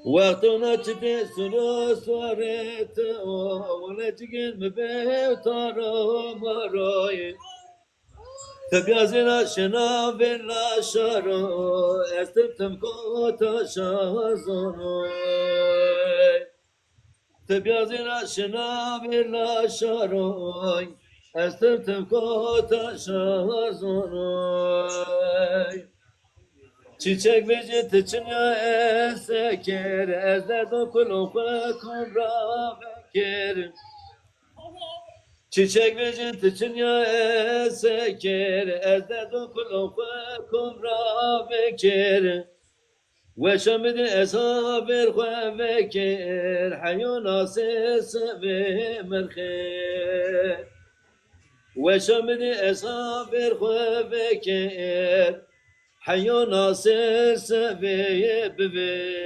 وقتنا تدي سلو سوارت ولا تجين مبيت مراي تبيازنا شنا بلا شارو استمتم كوتا شازونو تبيازنا شنا بلا شارو استمتم كوتا شازونو Çiçek ve tıçına eseker, ezlerden kulun kumra veker. Çiçek ve tıçına eseker, ezlerden kulun kumra veker. Ve şamidi esaber veker, hayun ases ve merker. Ve şamidi esaber veker, حيو ناصر سبي ببي